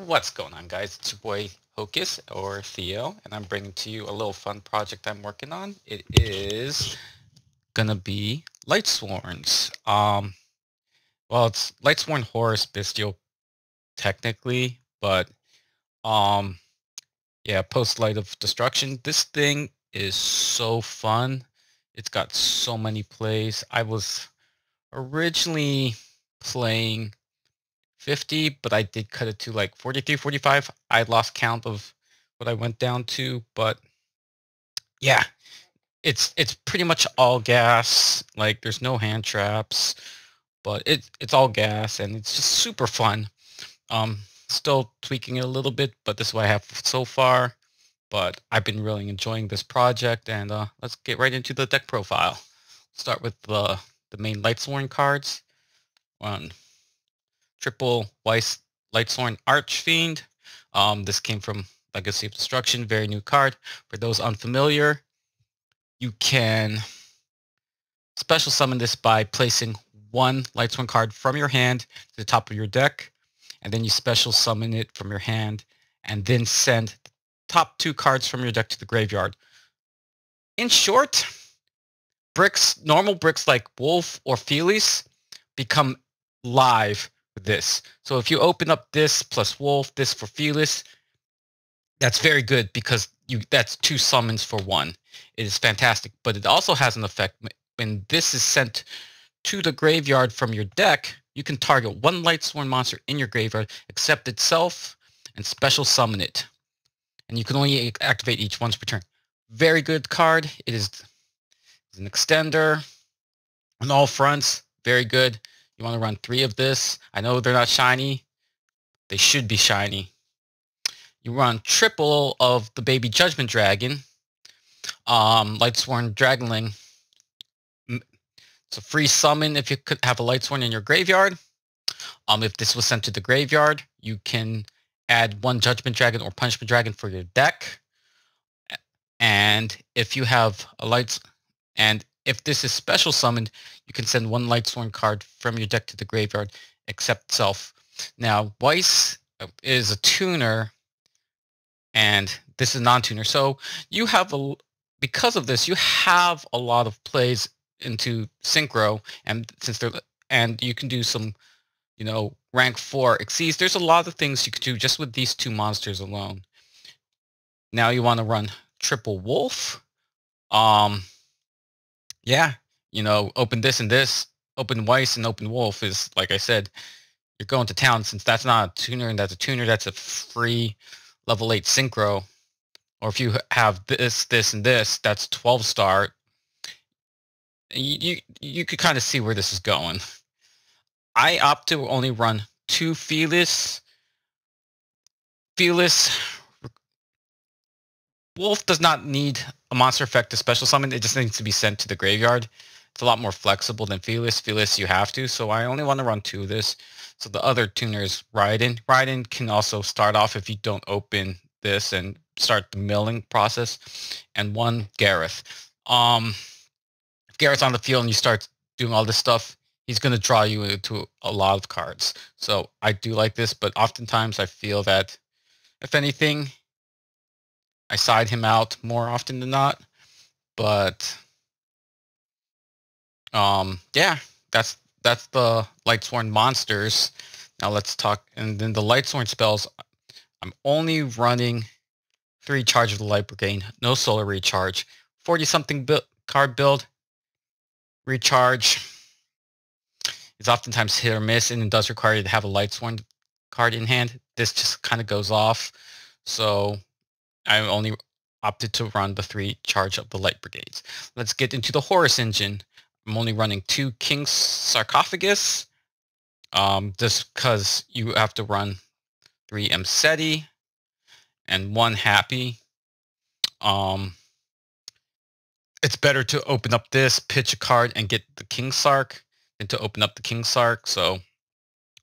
What's going on, guys? It's your boy Hocus or Theo, and I'm bringing to you a little fun project I'm working on. It is gonna be Lightsworns. Well, it's Lightsworn Horus Bestial technically, but um, yeah, post Light of Destruction. This thing is so fun. It's got so many plays. I was originally playing 50, but I did cut it to like 43, 45. I lost count of what I went down to, but yeah, it's pretty much all gas. Like there's no hand traps, but it's all gas and it's just super fun. Um, Still tweaking it a little bit, but this is what I have so far. But I've been really enjoying this project, and let's get right into the deck profile. Start with the main Lightsworn cards. One triple Weiss Lightsworn Archfiend. This came from Legacy of Destruction, very new card. For those unfamiliar, you can special summon this by placing one Lightsworn card from your hand to the top of your deck, and then you special summon it from your hand, and then send the top two cards from your deck to the graveyard. In short, normal bricks like Wolf or Felis become live with this. So if you open up this plus Wolf, this for Felis, that's very good because that's two summons for one. It is fantastic, but it also has an effect when this is sent to the graveyard from your deck. You can target one Lightsworn monster in your graveyard, accept itself, and special summon it. And you can only activate each once per turn. Very good card. It is an extender on all fronts. Very good. You want to run 3 of this. I know they're not shiny. They should be shiny. You run triple of the baby Judgment Dragon. Lightsworn Dragonling. It's a free summon if you could have a Lightsworn in your graveyard. If this was sent to the graveyard, you can add 1 Judgment Dragon or Punishment Dragon for your deck. And if you have if this is special summoned, you can send 1 Lightsworn card from your deck to the graveyard, except self. Now, Weiss is a tuner, and this is non-tuner. So you have because of this, you have a lot of plays into synchro, and you can do some, rank 4 exceeds. There's a lot of things you could do just with these 2 monsters alone. Now you want to run triple Wolf. Yeah, open this and this, open Weiss and open Wolf is, like I said, you're going to town. Since that's not a tuner and that's a tuner, that's a free level 8 synchro. Or if you have this, this, and this, that's 12 star. You could kind of see where this is going. I opt to only run 2 Felis. Wolf does not need a monster effect to special summon. It just needs to be sent to the graveyard. It's a lot more flexible than Felis. Felis you have to, so I only want to run 2 of this. So the other tuner is Raiden. Raiden can also start off if you don't open this and start the milling process. And 1 Gareth. If Gareth's on the field and you start doing all this stuff, he's going to draw you into a lot of cards. So I do like this, but oftentimes I feel that, if anything, I side him out more often than not. But yeah, that's the Lightsworn monsters. Now let's talk, and then the Lightsworn spells. I'm only running 3 Charge of the Light Brigade, no solar recharge. 40-something card build. Recharge is oftentimes hit or miss, and it does require you to have a Lightsworn card in hand. This just kind of goes off. So I only opted to run the 3 Charge of the Light Brigades. Let's get into the Horus engine. I'm only running 2 King's Sarcophagus, just because you have to run 3 Mseti and 1 Happy. It's better to open up this, pitch a card, and get the King Sark than to open up the King Sark. So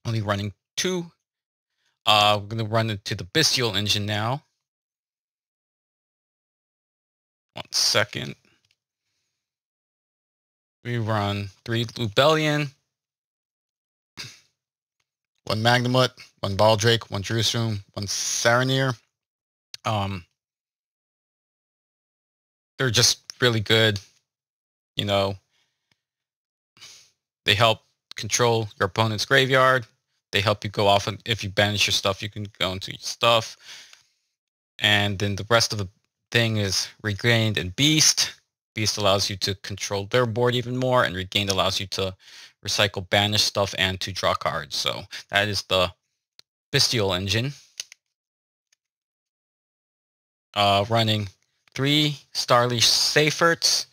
only running 2. We're going to run into the Bestial engine now. 1 second. We run 3 Lubellion, 1 Magnamut, one Baldrake, one Jerusalem, one Saranir. They're just really good. You know, they help control your opponent's graveyard. They help you go off, and if you banish your stuff, you can go into your stuff. And then the rest of the thing is Regained and Beast. Beast allows you to control their board even more, and Regained allows you to recycle banish stuff and to draw cards. So that is the Bestial engine. Running 3 Starleash Seyferts.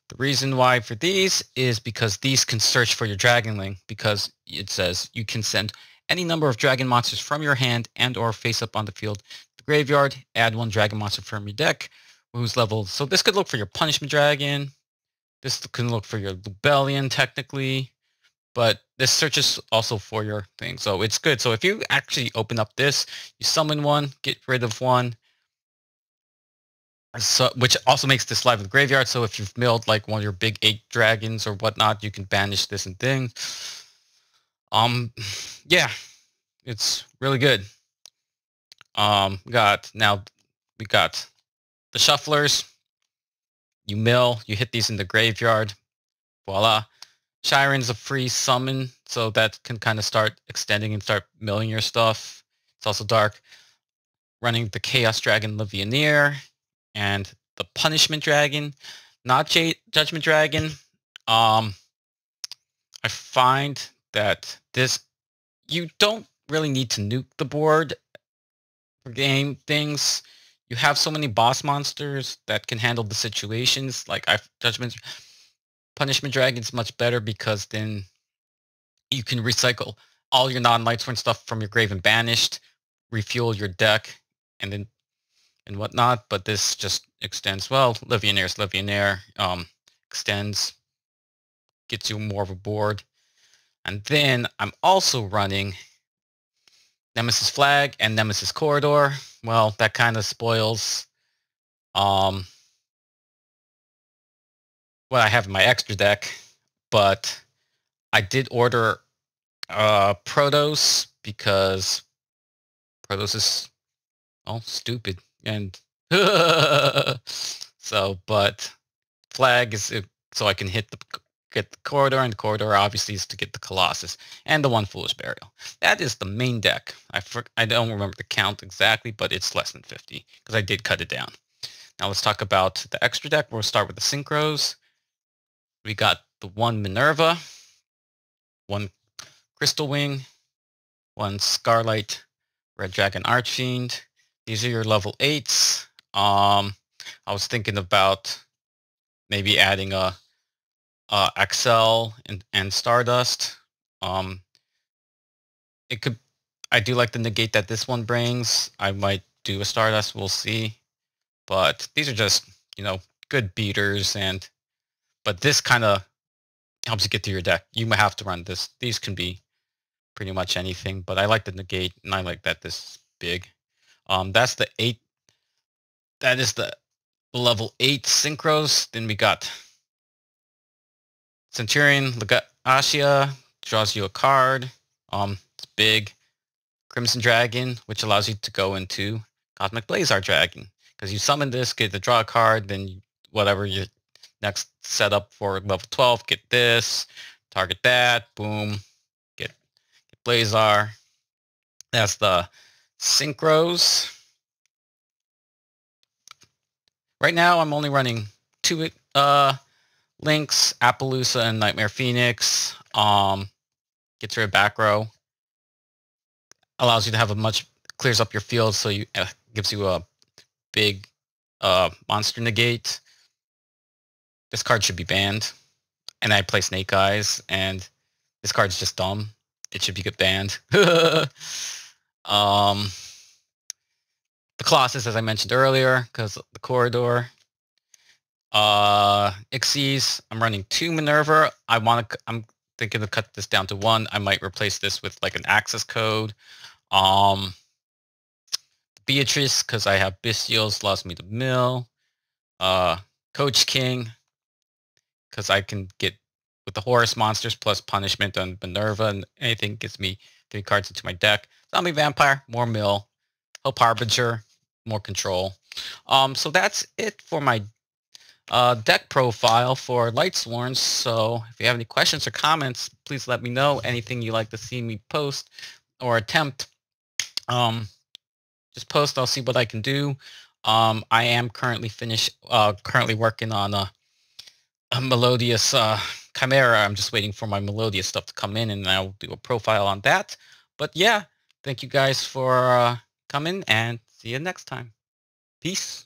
The reason why for these is because these can search for your Dragonling, because it says you can send any number of dragon monsters from your hand and or face up on the field to the graveyard, add 1 dragon monster from your deck who's leveled. So this could look for your Punishment Dragon. This can look for your Lubellion technically, but this searches also for your thing. So it's good. So if you actually open up this, you summon 1, get rid of 1, so, which also makes this live in the graveyard. So if you've milled like one of your big 8 dragons or whatnot, you can banish this and thing. Yeah, it's really good. We got the shufflers. You mill, you hit these in the graveyard. Voila. Chiron's a free summon, so that can kind of start extending and start milling your stuff. It's also dark. Running the Chaos Dragon Legionnaire and the Punishment Dragon, not Judgment Dragon. I find that this, you don't really need to nuke the board for game things. You have so many boss monsters that can handle the situations. Like Punishment Dragon's much better because then you can recycle all your non-Lightsworn stuff from your grave and banished, refuel your deck, and then and whatnot. But this just extends. Well, Levionnaire's Legionnaire, extends, gets you more of a board. And then I'm also running Nemesis Flag and Nemesis Corridor. Well, that kind of spoils what I have in my extra deck, but I did order Protos because Protos is stupid, and so, but Flag is so I can get the Corridor, and the Corridor obviously is to get the Colossus and the 1 Foolish Burial. That is the main deck. I don't remember the count exactly, but it's less than 50 because I did cut it down. Now let's talk about the extra deck. We'll start with the Synchros. We got the 1 Minerva, 1 Crystal Wing, 1 Scarlight Red Dragon Archfiend. These are your level 8s. I was thinking about maybe adding a Axel and Stardust. It could. I do like the negate that this one brings. I might do a Stardust. We'll see. But these are just good beaters, but this kind of helps you get through your deck. You might have to run this. These can be pretty much anything, but I like the negate, and I like that this is big. That's the 8. That is the level 8 Synchros. Then we got Centurion Legacia, draws you a card. It's big. Crimson Dragon, which allows you to go into Cosmic Blazar Dragon. Because you summon this, get the draw card, then whatever your next setup for level 12, get this, target that, boom, get Blazar. That's the Synchros. Right now, I'm only running 2 links, Appaloosa and Nightmare Phoenix. Gets rid of back row. Allows you to have clears up your field, so you gives you a big monster negate. This card should be banned. And I play Snake Eyes, and this card's just dumb. It should be banned. The Colossus, as I mentioned earlier, because the Corridor. Ixies, I'm running 2 Minerva. I'm thinking to cut this down to 1. I might replace this with like an access code. Beatrice, because I have Bestials, allows me to mill. Coach King, because I can get with the Horus monsters plus punishment on Minerva, and anything gets me 3 cards into my deck. Zombie Vampire, more mill. Hope Harbinger, more control. So that's it for my deck profile for Lightsworn. So if you have any questions or comments, please let me know. Anything you like to see me post or attempt, just post. I'll see what I can do. I am currently currently working on a Melodious Chimera. I'm just waiting for my Melodious stuff to come in, and I'll do a profile on that. But yeah, thank you guys for coming, and see you next time. Peace.